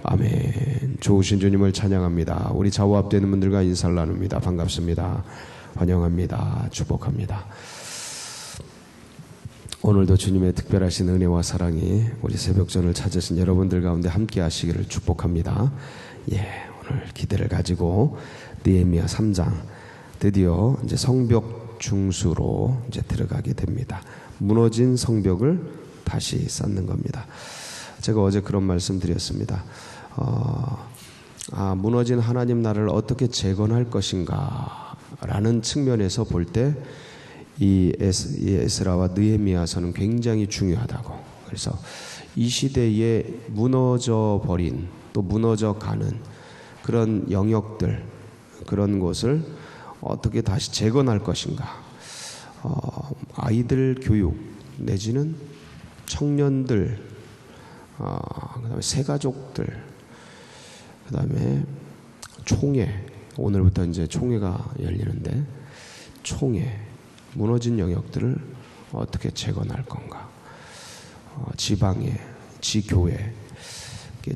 아멘. 좋으신 주님을 찬양합니다. 우리 좌우 앞되는 분들과 인사를 나눕니다. 반갑습니다. 환영합니다. 축복합니다. 오늘도 주님의 특별하신 은혜와 사랑이 우리 새벽전을 찾으신 여러분들 가운데 함께 하시기를 축복합니다. 오늘 기대를 가지고 느헤미야 3장 드디어 이제 성벽 중수로 이제 들어가게 됩니다. 무너진 성벽을 다시 쌓는 겁니다. 제가 어제 그런 말씀 드렸습니다. 무너진 하나님 나라를 어떻게 재건할 것인가 라는 측면에서 볼 때 이 에스라와 느헤미야서는 굉장히 중요하다고. 그래서 이 시대에 무너져 버린 또 무너져 가는 그런 영역들, 그런 곳을 어떻게 다시 재건할 것인가. 아이들 교육 내지는 청년들, 그다음에 새가족들, 그다음에 총회, 오늘부터 이제 총회가 열리는데 총회, 무너진 영역들을 어떻게 재건할 건가. 지방에, 지교회,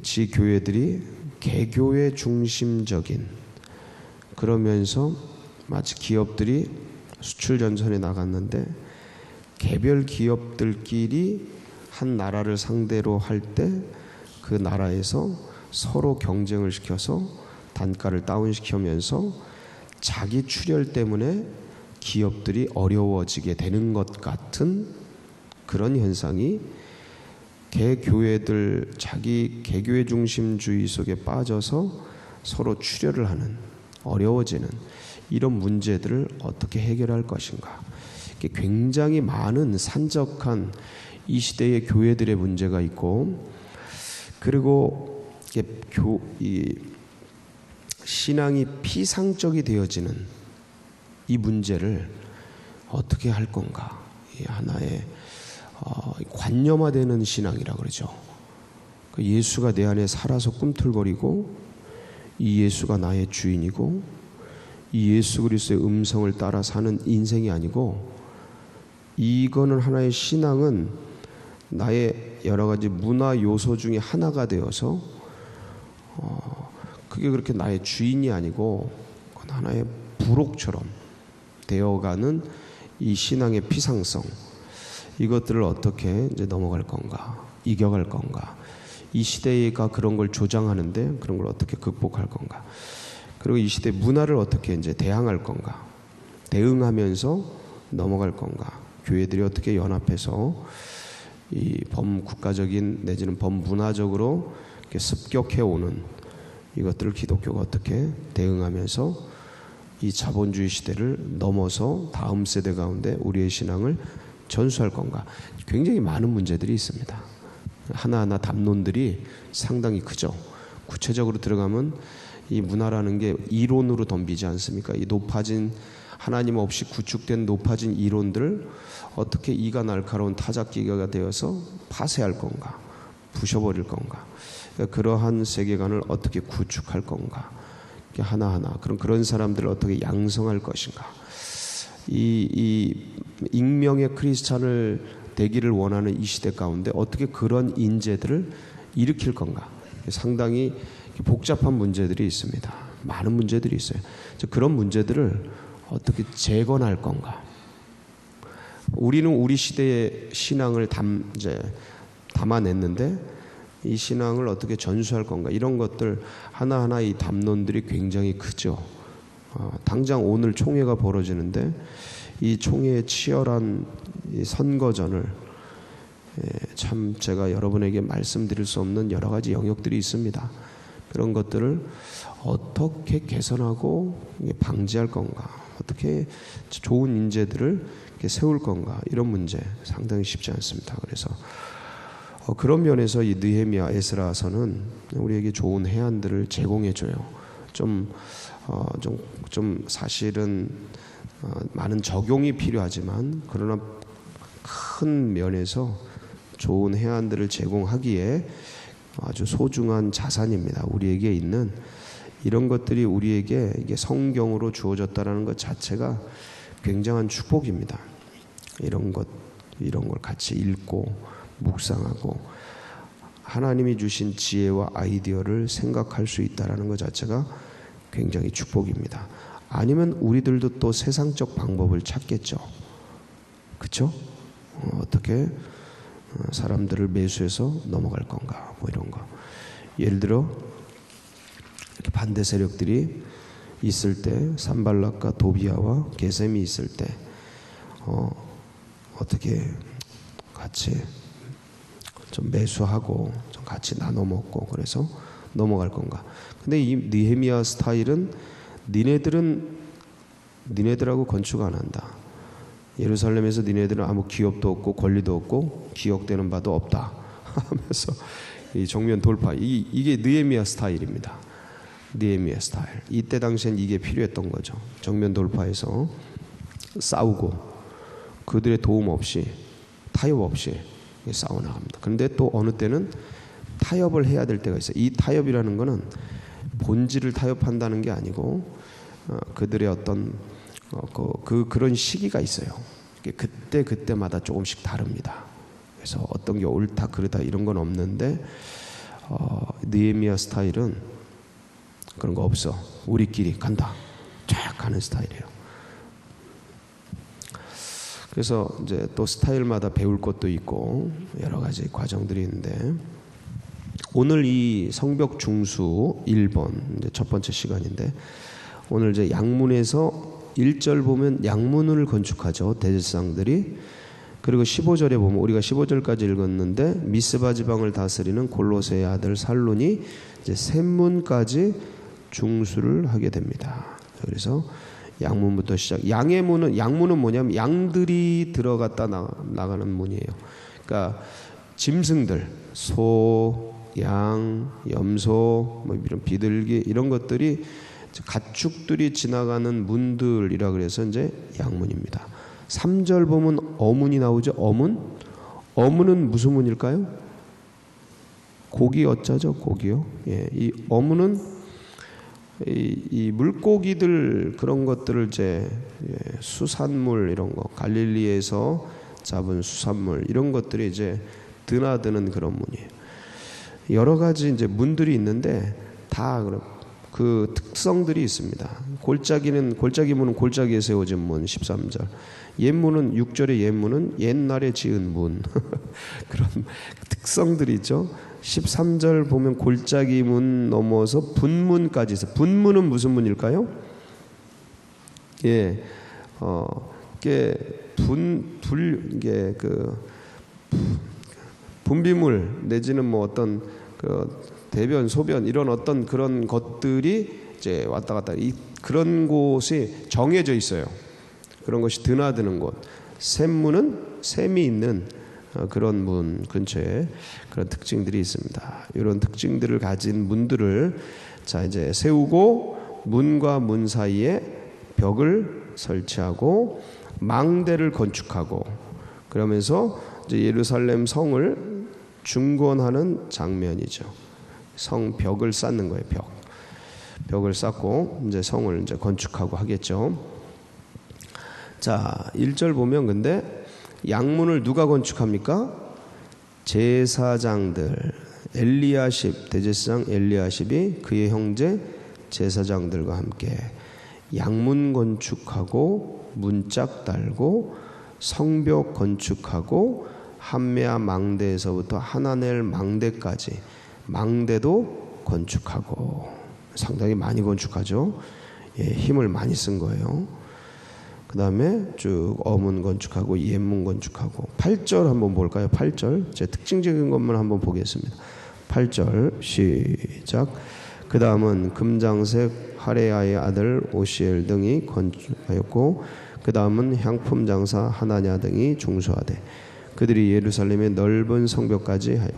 지교회들이 개교회 중심적인, 그러면서 마치 기업들이 수출 전선에 나갔는데 개별 기업들끼리 한 나라를 상대로 할 때 그 나라에서 서로 경쟁을 시켜서 단가를 다운시키면서 자기 출혈 때문에 기업들이 어려워지게 되는 것 같은 그런 현상이 개교회들, 자기 개교회 중심주의 속에 빠져서 서로 출혈을 하는, 어려워지는 이런 문제들을 어떻게 해결할 것인가. 굉장히 많은 산적한 이 시대의 교회들의 문제가 있고, 그리고 이 신앙이 피상적이 되어지는 이 문제를 어떻게 할 건가. 하나의 관념화되는 신앙이라고 그러죠. 예수가 내 안에 살아서 꿈틀거리고 이 예수가 나의 주인이고 이 예수 그리스도의 음성을 따라 사는 인생이 아니고, 이거는 하나의 신앙은 나의 여러 가지 문화 요소 중에 하나가 되어서 그게 그렇게 나의 주인이 아니고 그건 하나의 부록처럼 되어가는 이 신앙의 피상성, 이것들을 어떻게 이제 넘어갈 건가, 이겨갈 건가, 이 시대가 그런 걸 조장하는데 그런 걸 어떻게 극복할 건가, 그리고 이 시대 문화를 어떻게 이제 대항할 건가, 대응하면서 넘어갈 건가, 교회들이 어떻게 연합해서 이 범국가적인 내지는 범문화적으로 이렇게 습격해 오는 이것들을 기독교가 어떻게 대응하면서 이 자본주의 시대를 넘어서 다음 세대 가운데 우리의 신앙을 전수할 건가. 굉장히 많은 문제들이 있습니다. 하나하나 담론들이 상당히 크죠. 구체적으로 들어가면 이 문화라는 게 이론으로 덤비지 않습니까? 이 높아진, 하나님 없이 구축된 높아진 이론들을 어떻게 이가 날카로운 타작기가 되어서 파쇄할 건가, 부셔버릴 건가, 그러한 세계관을 어떻게 구축할 건가, 하나하나 그런 사람들을 어떻게 양성할 것인가, 이 익명의 크리스찬을 되기를 원하는 이 시대 가운데 어떻게 그런 인재들을 일으킬 건가. 상당히 복잡한 문제들이 있습니다. 많은 문제들이 있어요. 그런 문제들을 어떻게 재건할 건가. 우리는 우리 시대의 신앙을 담아냈는데 이 신앙을 어떻게 전수할 건가, 이런 것들 하나하나 이 담론들이 굉장히 크죠. 당장 오늘 총회가 벌어지는데 이 총회의 치열한 이 선거전을 참 제가 여러분에게 말씀드릴 수 없는 여러 가지 영역들이 있습니다. 그런 것들을 어떻게 개선하고 방지할 건가, 어떻게 좋은 인재들을 세울 건가, 이런 문제 상당히 쉽지 않습니다. 그래서 그런 면에서 이 느헤미야 에스라서는 우리에게 좋은 해안들을 제공해줘요. 좀 사실은 많은 적용이 필요하지만 그러나 큰 면에서 좋은 해안들을 제공하기에 아주 소중한 자산입니다. 우리에게 있는 이런 것들이 우리에게 이게 성경으로 주어졌다라는 것 자체가 굉장한 축복입니다. 이런 걸 같이 읽고 묵상하고 하나님이 주신 지혜와 아이디어를 생각할 수 있다는 것 자체가 굉장히 축복입니다. 아니면 우리들도 또 세상적 방법을 찾겠죠. 그렇죠? 어떻게 사람들을 매수해서 넘어갈 건가, 뭐 이런 거. 예를 들어 이렇게 반대 세력들이 있을 때, 산발락과 도비아와 게셈이 있을 때 어떻게 같이 좀 매수하고 좀 같이 나눠 먹고 그래서 넘어갈 건가. 근데 이 느헤미야 스타일은 니네들하고 건축 안 한다. 예루살렘에서 니네들은 아무 기업도 없고 권리도 없고 기억되는 바도 없다 하면서 이 정면 돌파, 이게 느헤미야 스타일입니다. 느헤미야 스타일. 이때 당시엔 이게 필요했던 거죠. 정면 돌파해서 싸우고 그들의 도움 없이, 타협 없이 싸워 나갑니다. 그런데 또 어느 때는 타협을 해야 될 때가 있어요. 이 타협이라는 거는 본질을 타협한다는 게 아니고 그들의 어떤 그런 시기가 있어요. 그때마다 조금씩 다릅니다. 그래서 어떤 게 옳다 그르다 이런 건 없는데 느헤미야 스타일은 그런 거 없어. 우리끼리 간다. 쫙 가는 스타일이에요. 그래서 이제 또 스타일마다 배울 것도 있고 여러 가지 과정들이 있는데, 오늘 이 성벽 중수 1번 이제 첫 번째 시간인데, 오늘 이제 양문에서 1절 보면 양문을 건축하죠, 대제사장들이. 그리고 15절에 보면, 우리가 15절까지 읽었는데, 미스바 지방을 다스리는 골로새의 아들 살룬이 이제 샘문까지 중수를 하게 됩니다. 그래서 양문부터 시작. 양문은 뭐냐면 양들이 들어갔다 나가는 문이에요. 그러니까 짐승들, 소, 양, 염소, 뭐 이런 비둘기 이런 것들이, 가축들이 지나가는 문들이라 그래서 이제 양문입니다. 3절 보면 어문이 나오죠. 어문은 무슨 문일까요? 고기 어자죠. 고기요. 예, 이 어문은 이 물고기들, 그런 것들을 이제 수산물 이런 거, 갈릴리에서 잡은 수산물 이런 것들이 이제 드나드는 그런 문이에요. 여러 가지 이제 문들이 있는데 다 그 특성들이 있습니다. 골짜기 문은 골짜기에 세워진 문 13절. 옛문은 6절의 옛문은 옛날에 지은 문 그런 특성들이 있죠. 13절 보면 골짜기 문 넘어서 분문까지 있어요. 분문은 무슨 문일까요? 예, 이게 이게 분비물 내지는 뭐 어떤 대변, 소변 이런 어떤 그런 것들이 이제 왔다 갔다, 그런 곳이 정해져 있어요. 그런 것이 드나드는 곳. 샘문은 샘이 있는 그런 문 근처에 그런 특징들이 있습니다. 이런 특징들을 가진 문들을 자 이제 세우고, 문과 문 사이에 벽을 설치하고 망대를 건축하고, 그러면서 이제 예루살렘 성을 중건하는 장면이죠. 성 벽을 쌓는 거예요. 벽을 쌓고 이제 성을 이제 건축하고 하겠죠. 자, 1절 보면 근데 양문을 누가 건축합니까? 제사장들, 엘리야십, 대제사장 엘리야십이 그의 형제 제사장들과 함께 양문 건축하고 문짝 달고 성벽 건축하고 한메아 망대에서부터 하나넬 망대까지 망대도 건축하고, 상당히 많이 건축하죠. 예, 힘을 많이 쓴 거예요. 그 다음에 쭉 어문 건축하고 옛문 건축하고. 8절 한번 볼까요? 8절 제 특징적인 것만 한번 보겠습니다. 8절 시작. 그 다음은 금장색 하레야의 아들 오시엘 등이 건축하였고, 그 다음은 향품 장사 하나냐 등이 중수하되 그들이 예루살렘의 넓은 성벽까지 하여.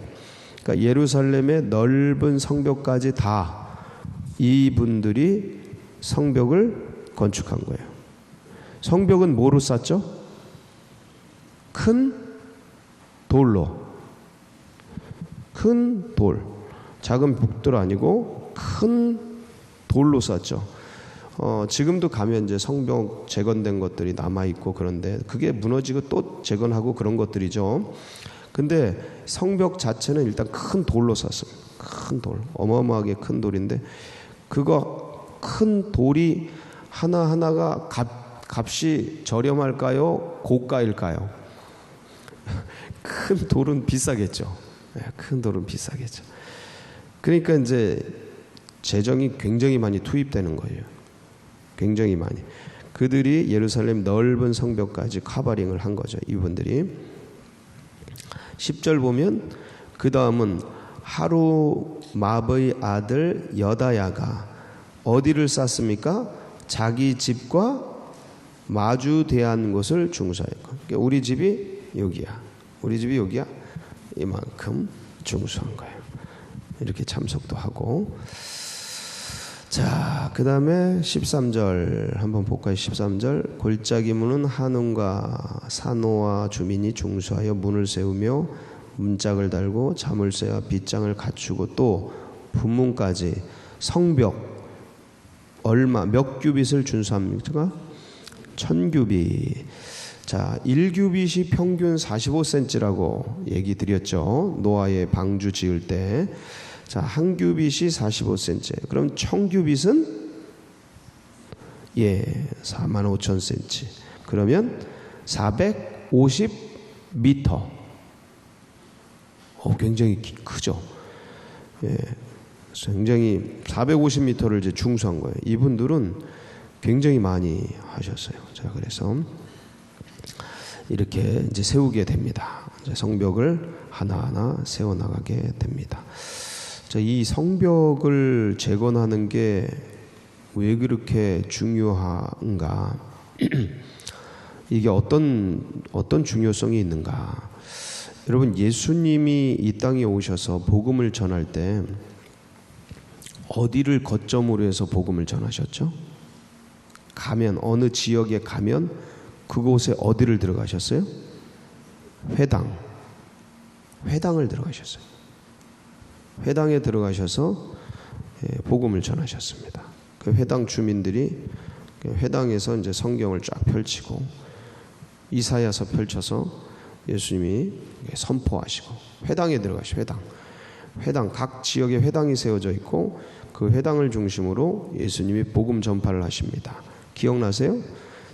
그러니까 예루살렘의 넓은 성벽까지 다 이분들이 성벽을 건축한 거예요. 성벽은 뭐로 쌓죠? 큰 돌로. 큰 돌. 작은 벽돌 아니고 큰 돌로 쌓죠. 지금도 가면 이제 성벽 재건된 것들이 남아 있고, 그런데 그게 무너지고 또 재건하고 그런 것들이죠. 근데 성벽 자체는 일단 큰 돌로 쌌습니다. 큰 돌, 어마어마하게 큰 돌인데 그거 큰 돌이 하나하나가 값이 저렴할까요? 고가일까요? 큰 돌은 비싸겠죠. 큰 돌은 비싸겠죠. 그러니까 이제 재정이 굉장히 많이 투입되는 거예요. 굉장히 많이. 그들이 예루살렘 넓은 성벽까지 커버링을 한 거죠. 이분들이. 10절 보면 그 다음은 하루맙의 아들 여다야가 어디를 쌌습니까? 자기 집과 마주대한 곳을 중수하였고, 그러니까 우리 집이 여기야. 우리 집이 여기야. 이만큼 중수한 거예요. 이렇게 참석도 하고. 자, 그 다음에 13절 한번 볼까요? 13절. 골짜기 문은 한움과 산호와 주민이 중수하여 문을 세우며 문짝을 달고 자물쇠와 빗장을 갖추고 또 분문까지 성벽 얼마 몇 규빗을 준수합니까? 1000규빗. 자, 1규빗이 평균 45cm라고 얘기 드렸죠. 노아의 방주 지을 때. 자, 한 규빗이 45cm. 그럼 1000규빗은 45,000cm. 그러면 450m. 굉장히 크죠. 굉장히 450m를 이제 중수한 거예요. 이분들은 굉장히 많이 하셨어요. 자, 그래서 이렇게 이제 세우게 됩니다. 이제 성벽을 하나하나 세워나가게 됩니다. 자, 이 성벽을 재건하는 게 왜 그렇게 중요한가? 이게 어떤 중요성이 있는가? 여러분, 예수님이 이 땅에 오셔서 복음을 전할 때 어디를 거점으로 해서 복음을 전하셨죠? 가면, 어느 지역에 가면 그곳에 어디를 들어가셨어요? 회당을 들어가셨어요. 회당에 들어가셔서 복음을 전하셨습니다. 그 회당 주민들이 회당에서 이제 성경을 쫙 펼치고 이사야서 펼쳐서 예수님이 선포하시고 회당에 들어가시고 회당 각 지역에 회당이 세워져 있고 그 회당을 중심으로 예수님이 복음 전파를 하십니다. 기억나세요?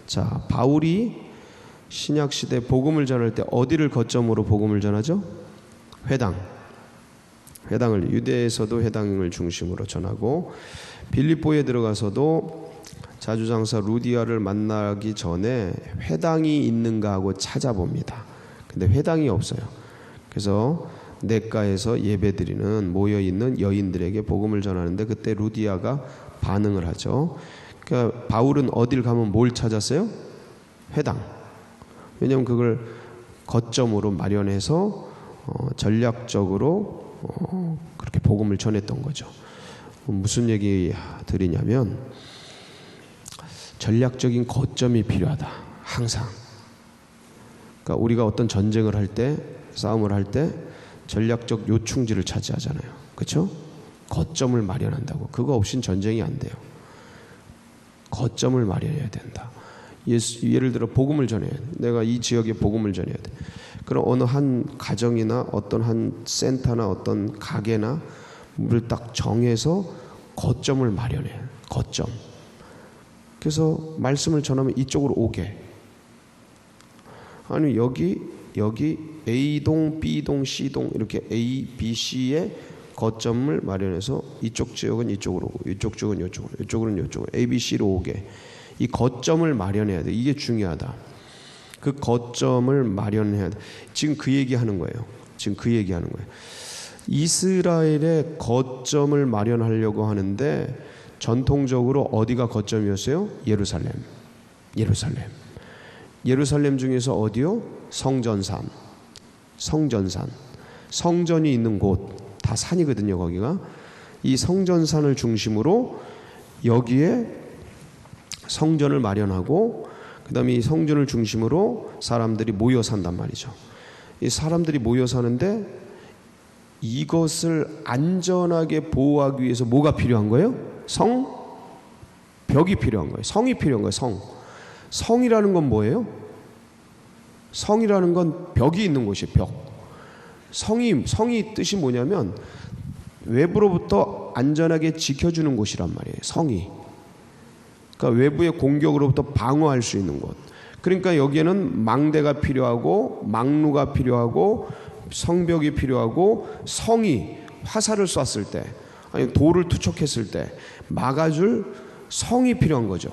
자, 바울이 신약 시대 복음을 전할 때 어디를 거점으로 복음을 전하죠? 회당을 유대에서도 회당을 중심으로 전하고 빌립보에 들어가서도 자주장사 루디아를 만나기 전에 회당이 있는가 하고 찾아봅니다. 근데 회당이 없어요. 그래서 냇가에서 예배드리는 모여있는 여인들에게 복음을 전하는데 그때 루디아가 반응을 하죠. 그러니까 바울은 어딜 가면 뭘 찾았어요? 회당. 왜냐하면 그걸 거점으로 마련해서 전략적으로 그렇게 복음을 전했던 거죠. 무슨 얘기 드리냐면 전략적인 거점이 필요하다. 항상. 그러니까 우리가 어떤 전쟁을 할 때, 싸움을 할 때 전략적 요충지를 차지하잖아요. 그렇죠? 거점을 마련한다고. 그거 없이는 전쟁이 안 돼요. 거점을 마련해야 된다. 예를 들어 복음을 전해야 돼. 내가 이 지역에 복음을 전해야 돼. 그럼 어느 한 가정이나 어떤 한 센터나 어떤 가게나 를 딱 정해서 거점을 마련해. 거점. 그래서 말씀을 전하면 이쪽으로 오게. 아니 여기 A동, B동, C동 이렇게 A, B, C의 거점을 마련해서 이쪽 지역은 이쪽으로 오고 이쪽 지역은 이쪽으로, 이쪽은 이쪽으로 A, B, C로 오게. 이 거점을 마련해야 돼. 이게 중요하다. 그 거점을 마련해야 돼. 지금 그 얘기하는 거예요. 이스라엘의 거점을 마련하려고 하는데 전통적으로 어디가 거점이었어요? 예루살렘 중에서 어디요? 성전산. 성전이 있는 곳, 다 산이거든요, 거기가. 이 성전산을 중심으로 여기에 성전을 마련하고 그다음에 이 성전을 중심으로 사람들이 모여 산단 말이죠. 이 사람들이 모여 사는데 이것을 안전하게 보호하기 위해서 뭐가 필요한 거예요? 벽이 필요한 거예요. 성이 필요한 거예요. 성이라는 건 뭐예요? 성이라는 건 벽이 있는 곳이에요. 성이 뜻이 뭐냐면 외부로부터 안전하게 지켜주는 곳이란 말이에요. 성이. 그러니까 외부의 공격으로부터 방어할 수 있는 곳. 그러니까 여기에는 망대가 필요하고 망루가 필요하고 성벽이 필요하고 성이 화살을 쐈을 때 아니 돌을 투척했을 때 막아줄 성이 필요한 거죠.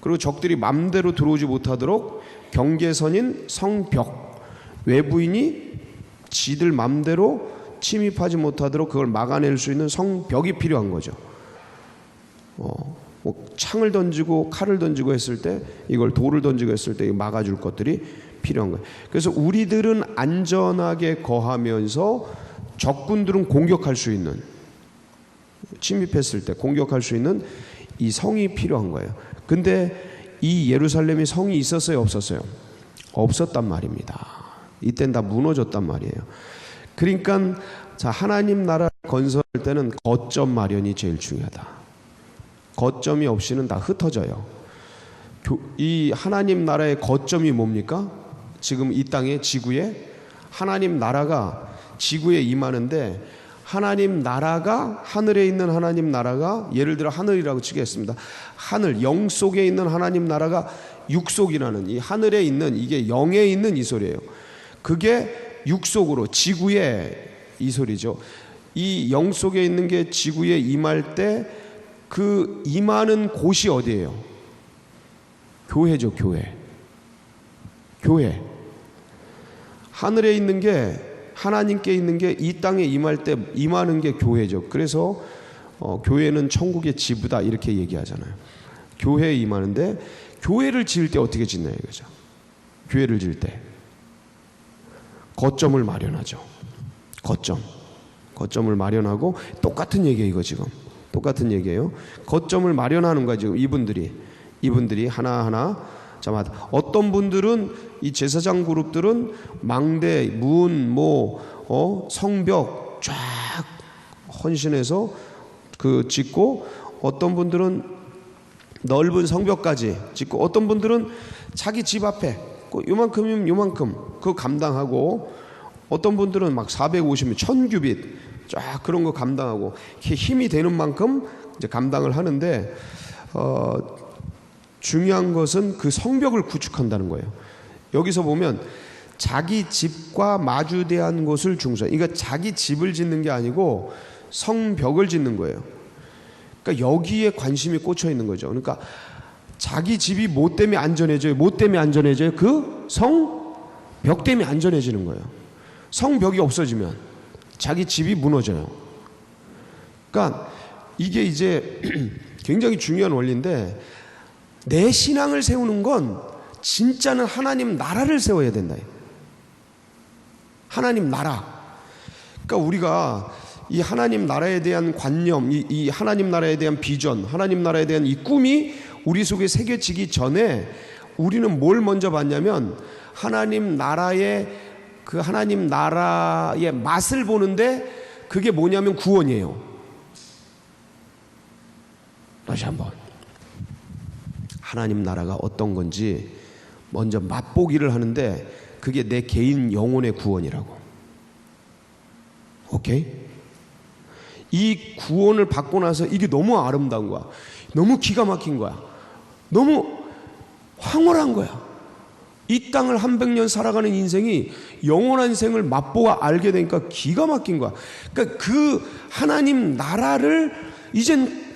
그리고 적들이 맘대로 들어오지 못하도록 경계선인 성벽, 외부인이 지들 맘대로 침입하지 못하도록 그걸 막아낼 수 있는 성벽이 필요한 거죠. 뭐 창을 던지고 칼을 던지고 했을 때 이걸 돌을 던지고 했을 때 막아줄 것들이 필요한 거예요. 그래서 우리들은 안전하게 거하면서 적군들은 공격할 수 있는, 침입했을 때 공격할 수 있는 이 성이 필요한 거예요. 근데 이 예루살렘이 성이 있었어요, 없었어요? 없었단 말입니다. 이땐 다 무너졌단 말이에요. 그러니까 자, 하나님 나라 건설할 때는 거점 마련이 제일 중요하다. 거점이 없이는 다 흩어져요. 이 하나님 나라의 거점이 뭡니까? 지금 이 땅에 지구에 하나님 나라가 지구에 임하는데, 하나님 나라가 하늘에 있는 하나님 나라가 예를 들어 하늘이라고 치겠습니다. 하늘 영 속에 있는 하나님 나라가 육속이라는 이 하늘에 있는 이게 영에 있는 이 소리예요. 그게 육속으로 지구에 이 소리죠. 이 영 속에 있는 게 지구에 임할 때 그 임하는 곳이 어디예요? 교회죠, 교회. 교회. 하늘에 있는 게 하나님께 있는 게 이 땅에 임할 때 임하는 게 교회죠. 그래서 교회는 천국의 지부다 이렇게 얘기하잖아요. 교회에 임하는데 교회를 지을 때 어떻게 짓냐 이거죠. 교회를 지을 때 거점을 마련하죠. 거점을 마련하고 똑같은 얘기예요. 이거 지금 똑같은 얘기예요. 거점을 마련하는 거야 지금 이분들이 하나하나. 자, 어떤 분들은 이 제사장 그룹들은 망대, 문, 성벽 쫙 헌신해서 그 짓고, 어떤 분들은 넓은 성벽까지 짓고, 어떤 분들은 자기 집 앞에 요만큼이면 요만큼 그거 감당하고, 어떤 분들은 막 450면 1000규빗 쫙 그런 거 감당하고 힘이 되는 만큼 이제 감당을 하는데, 중요한 것은 그 성벽을 구축한다는 거예요. 여기서 보면 자기 집과 마주대한 곳을 중서. 그러니까 자기 집을 짓는 게 아니고 성벽을 짓는 거예요. 그러니까 여기에 관심이 꽂혀 있는 거죠. 그러니까 자기 집이 뭐 때문에 안전해져요? 뭐 때문에 안전해져요? 그 성벽 때문에 안전해지는 거예요. 성벽이 없어지면 자기 집이 무너져요. 그러니까 이게 이제 굉장히 중요한 원리인데, 내 신앙을 세우는 건 진짜는 하나님 나라를 세워야 된다. 하나님 나라. 그러니까 우리가 이 하나님 나라에 대한 관념, 이 하나님 나라에 대한 비전, 하나님 나라에 대한 이 꿈이 우리 속에 새겨지기 전에 우리는 뭘 먼저 봤냐면 하나님 나라의 그 하나님 나라의 맛을 보는데, 그게 뭐냐면 구원이에요. 다시 한번 하나님 나라가 어떤 건지 먼저 맛보기를 하는데, 그게 내 개인 영혼의 구원이라고. 오케이? 이 구원을 받고 나서 이게 너무 아름다운 거야. 너무 기가 막힌 거야. 너무 황홀한 거야. 이 땅을 100년 살아가는 인생이 영원한 생을 맛보고 알게 되니까 기가 막힌 거야. 그러니까 그 하나님 나라를 이젠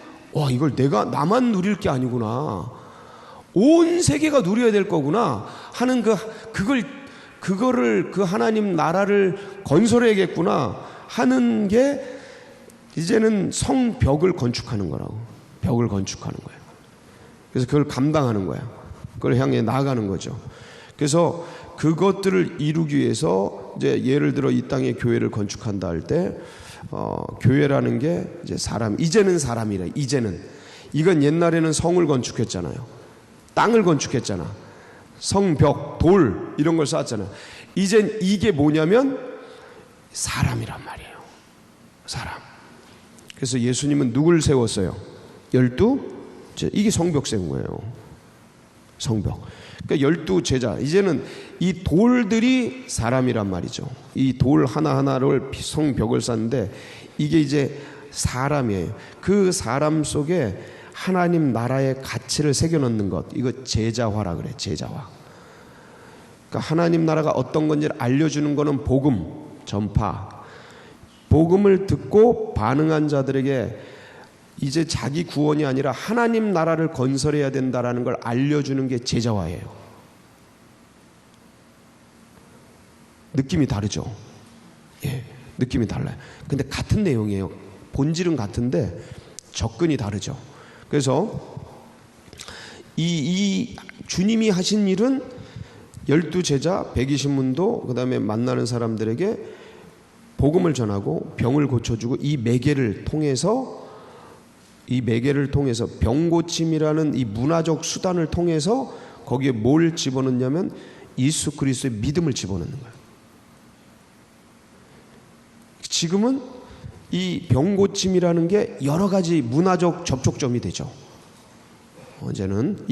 이걸 나만 누릴 게 아니구나. 온 세계가 누려야 될 거구나 하는 그거를 그 하나님 나라를 건설해야겠구나 하는 게 이제는 성벽을 건축하는 거라고. 벽을 건축하는 거예요. 그래서 그걸 감당하는 거야. 그걸 향해 나아가는 거죠. 그래서 그것들을 이루기 위해서 이제 예를 들어 이 땅에 교회를 건축한다 할 때 교회라는 게 이제 이제는 사람이래. 이제는 이건 옛날에는 성을 건축했잖아요. 땅을 건축했잖아. 성벽, 돌 이런 걸 쌓았잖아. 이젠 이게 뭐냐면 사람이란 말이에요. 사람. 그래서 예수님은 누굴 세웠어요? 12? 이게 성벽 세운 거예요. 성벽. 그러니까 12제자, 이제는 이 돌들이 사람이란 말이죠. 이 돌 하나하나를 성벽을 쌓는데 이게 이제 사람이에요. 그 사람 속에 하나님 나라의 가치를 새겨넣는 것, 이거 제자화라 그래. 제자화. 그러니까 하나님 나라가 어떤 건지를 알려주는 거는 복음, 전파. 복음을 듣고 반응한 자들에게 이제 자기 구원이 아니라 하나님 나라를 건설해야 된다라는 걸 알려주는 게 제자화예요. 느낌이 다르죠? 예, 느낌이 달라요. 근데 같은 내용이에요. 본질은 같은데 접근이 다르죠. 그래서 이 주님이 하신 일은 12제자, 120문도, 그 다음에 만나는 사람들에게 복음을 전하고 병을 고쳐주고 이 매개를 통해서 병 고침이라는 이 문화적 수단을 통해서 거기에 뭘 집어넣냐면 예수 그리스도의 믿음을 집어넣는 거예요. 지금은 이 병 고침이라는 게 여러 가지 문화적 접촉점이 되죠. 이제는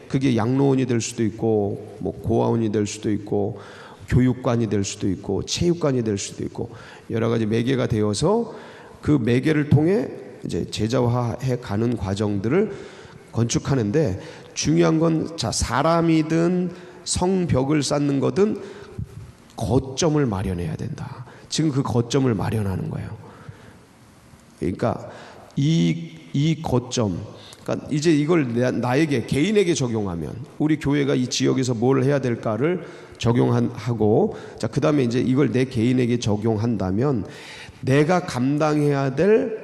그게 양로원이 될 수도 있고, 뭐 고아원이 될 수도 있고, 교육관이 될 수도 있고, 체육관이 될 수도 있고, 여러 가지 매개가 되어서 그 매개를 통해 이제 제자화해 가는 과정들을 건축하는데, 중요한 건 사람이든 성벽을 쌓는 거든 거점을 마련해야 된다. 지금 그 거점을 마련하는 거예요. 그러니까 이 거점, 그러니까 이제 이걸 나에게, 개인에게 적용하면 우리 교회가 이 지역에서 뭘 해야 될까를 적용하고, 자, 그 다음에 이제 이걸 내 개인에게 적용한다면 내가 감당해야 될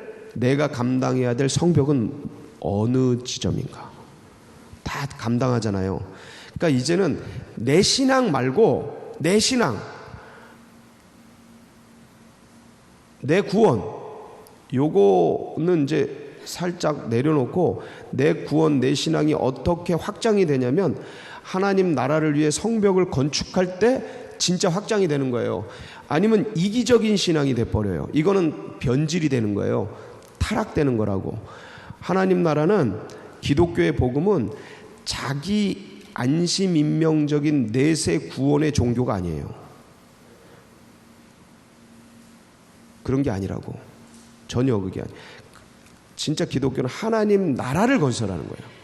성벽은 어느 지점인가? 다 감당하잖아요. 그러니까 이제는 내 신앙 말고 내 구원, 요거는 이제 살짝 내려놓고 내 구원, 내 신앙이 어떻게 확장이 되냐면 하나님 나라를 위해 성벽을 건축할 때 진짜 확장이 되는 거예요. 아니면 이기적인 신앙이 돼버려요. 이거는 변질이 되는 거예요. 타락되는 거라고. 하나님 나라는, 기독교의 복음은 자기 안심인명적인 내세 구원의 종교가 아니에요. 그런 게 아니라고. 전혀 그게 아니에요. 진짜 기독교는 하나님 나라를 건설하는 거예요.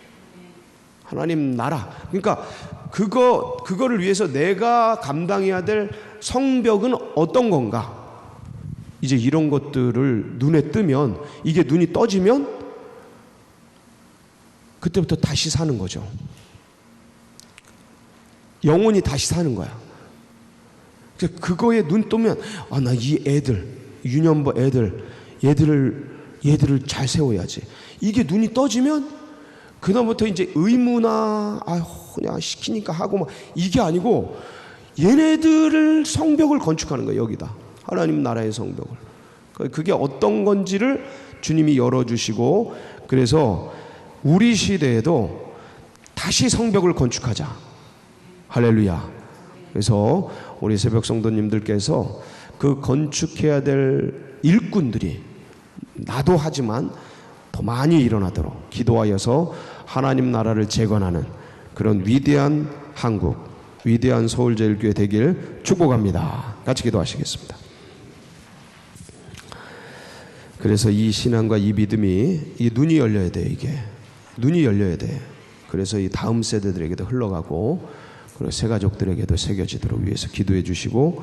하나님 나라. 그러니까 그거를 위해서 내가 감당해야 될 성벽은 어떤 건가? 이제 이런 것들을 눈에 뜨면, 이게 눈이 떠지면 그때부터 다시 사는 거죠. 영혼이 다시 사는 거야. 그거에 눈 뜨면, 나 이 애들, 유년부 얘들을 잘 세워야지. 이게 눈이 떠지면 그다음부터 이제 의무나 그냥 시키니까 하고 막, 이게 아니고 얘네들을 성벽을 건축하는 거예요. 여기다 하나님 나라의 성벽을. 그게 어떤 건지를 주님이 열어주시고, 그래서 우리 시대에도 다시 성벽을 건축하자. 할렐루야. 그래서 우리 새벽 성도님들께서 그 건축해야 될 일꾼들이, 나도 하지만 더 많이 일어나도록 기도하여서 하나님 나라를 재건하는 그런 위대한 한국, 위대한 서울제일교회 되길 축복합니다. 같이 기도하시겠습니다. 그래서 이 신앙과 이 믿음이, 이 눈이 열려야 돼. 이게 눈이 열려야 돼. 그래서 이 다음 세대들에게도 흘러가고, 그리고 새 가족들에게도 새겨지도록 위해서 기도해 주시고,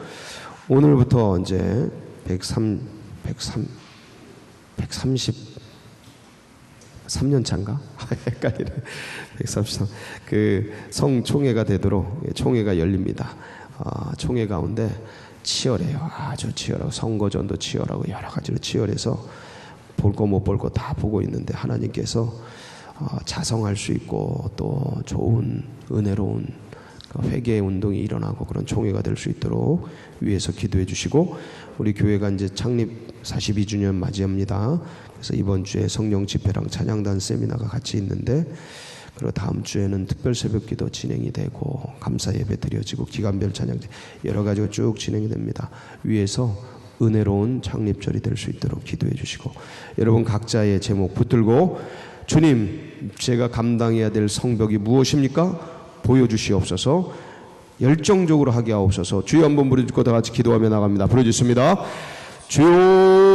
오늘부터 이제 133년 차인가? 헷갈리네. 133. 그 성총회가 되도록 총회가 열립니다. 총회 가운데 치열해요. 아주 치열하고, 선거전도 치열하고, 여러 가지로 치열해서 볼 거 못 볼 거 다 보고 있는데, 하나님께서 자성할 수 있고 또 좋은 은혜로운 회개의 운동이 일어나고 그런 총회가 될 수 있도록 위해서 기도해 주시고, 우리 교회가 이제 창립 42주년 맞이합니다. 그래서 이번 주에 성령 집회랑 찬양단 세미나가 같이 있는데, 그리고 다음 주에는 특별 새벽기도 진행이 되고, 감사 예배 드려지고, 기간별 찬양, 여러 가지가 쭉 진행이 됩니다. 위에서 은혜로운 창립절이 될 수 있도록 기도해 주시고, 여러분 각자의 제목 붙들고, 주님, 제가 감당해야 될 성벽이 무엇입니까? 보여주시옵소서. 열정적으로 하게 하옵소서. 주여 한번 부르짖고 다 같이 기도하며 나갑니다. 부르짖습니다. 주여